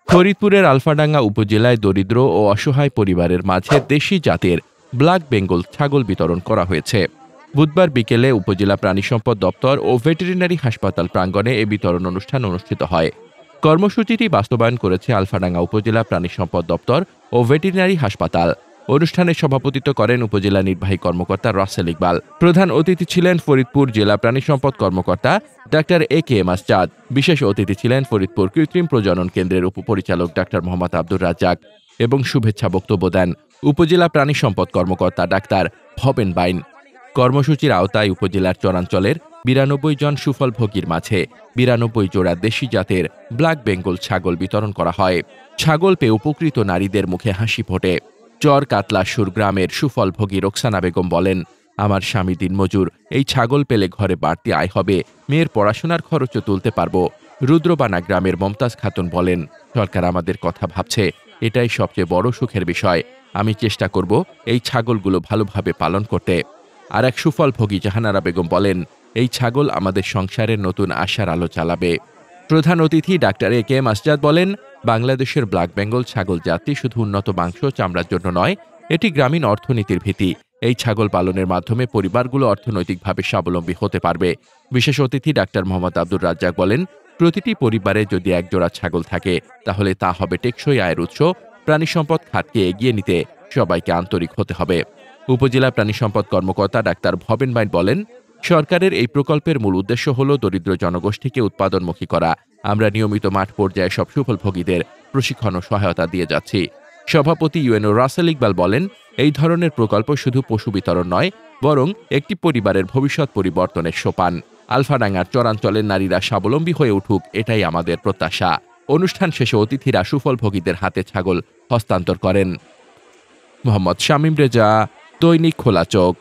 ফরিদপুরের আলফাডাঙ্গা উপজেলায় দরিদ্র ও অসহায় পরিবারের মাঝে দেশি জাতের ব্ল্যাক বেঙ্গল ছাগল বিতরণ করা হয়েছে। বুধবার বিকেলে উপজেলা প্রাণী সম্পদ দপ্তর ও ভেটেরিনারি হাসপাতাল প্রাঙ্গণে এ বিতরণ অনুষ্ঠান অনুষ্ঠিত হয়। কর্মসূচিটি বাস্তবায়ন করেছে আলফাডাঙ্গা উপজেলা প্রাণী সম্পদ দপ্তর ও ভেটেরিনারি হাসপাতাল। অনুষ্ঠানে সভাপতিত্ব করেন উপজেলা নির্বাহী কর্মকর্তা রাসেল ইকবাল। প্রধান অতিথি ছিলেন ফরিদপুর জেলা প্রাণী সম্পদ কর্মকর্তা ডাক্তার AK মাসজাদ। বিশেষ অতিথি ছিলেন ফরিদপুর কৃত্রিম প্রজনন কেন্দ্রের উপপরিচালক ডাক্তার মোহাম্মদ আব্দুর রাজ্জাক এবং শুভেচ্ছা বক্তব্য দেন উপজেলা প্রাণী সম্পদ কর্মকর্তা ডাক্তার ভবেন বাইন। কর্মসূচির আওতায় উপজেলার চরাঞ্চলের ৯২ জন সুফলভোগীর মাঝে ৯২ জোড়া দেশি জাতের ব্ল্যাক বেঙ্গল ছাগল বিতরণ করা হয়। ছাগল পেয়ে উপকৃত নারীদের মুখে হাসি ফোটে। চর কাতলাসুর গ্রামের সুফলভোগী রোকসানা বেগম বলেন, আমার স্বামী দিনমজুর, এই ছাগল পেলে ঘরে বাড়তি আয় হবে, মেয়ের পড়াশোনার খরচও তুলতে পারবো। রুদ্রবানা গ্রামের মমতাজ খাতুন বলেন, সরকার আমাদের কথা ভাবছে, এটাই সবচেয়ে বড় সুখের বিষয়। আমি চেষ্টা করব এই ছাগলগুলো ভালোভাবে পালন করতে। আর এক সুফলভোগী জাহানারা বেগম বলেন, এই ছাগল আমাদের সংসারের নতুন আশার আলো জ্বালাবে। প্রধান অতিথি ডাক্তার AK মাসজাদ বলেন, বাংলাদেশের ব্ল্যাক বেঙ্গল ছাগল জাতি শুধু উন্নত মাংস চামড়ার জন্য নয়, এটি গ্রামীণ অর্থনীতির ভিত্তি। এই ছাগল পালনের মাধ্যমে পরিবারগুলো অর্থনৈতিকভাবে স্বাবলম্বী হতে পারবে। বিশেষ অতিথি ডাক্তার মোহাম্মদ আব্দুর রাজ্জাক বলেন, প্রতিটি পরিবারে যদি এক জোড়া ছাগল থাকে তাহলে তা হবে টেকসই আয়ের উৎস। প্রাণী সম্পদ খাতকে এগিয়ে নিতে সবাইকে আন্তরিক হতে হবে। উপজেলা প্রাণী সম্পদ কর্মকর্তা ডাক্তার ভবেন বাইন বলেন, সরকারের এই প্রকল্পের মূল উদ্দেশ্য হল দরিদ্র জনগোষ্ঠীকে উৎপাদনমুখী করা। আমরা নিয়মিত মাঠ পর্যায়ে সব সুফলভোগীদের প্রশিক্ষণ ও সহায়তা দিয়ে যাচ্ছি। সভাপতি UNO রাসেল ইকবাল বলেন, এই ধরনের প্রকল্প শুধু পশু বিতরণ নয়, বরং একটি পরিবারের ভবিষ্যৎ পরিবর্তনের সোপান। আলফাডাঙ্গার চরাঞ্চলের নারীরা স্বাবলম্বী হয়ে উঠুক, এটাই আমাদের প্রত্যাশা। অনুষ্ঠান শেষে অতিথিরা সুফলভোগীদের হাতে ছাগল হস্তান্তর করেন। মোহাম্মদ শামীম রেজা, দৈনিক খোলা চোখ।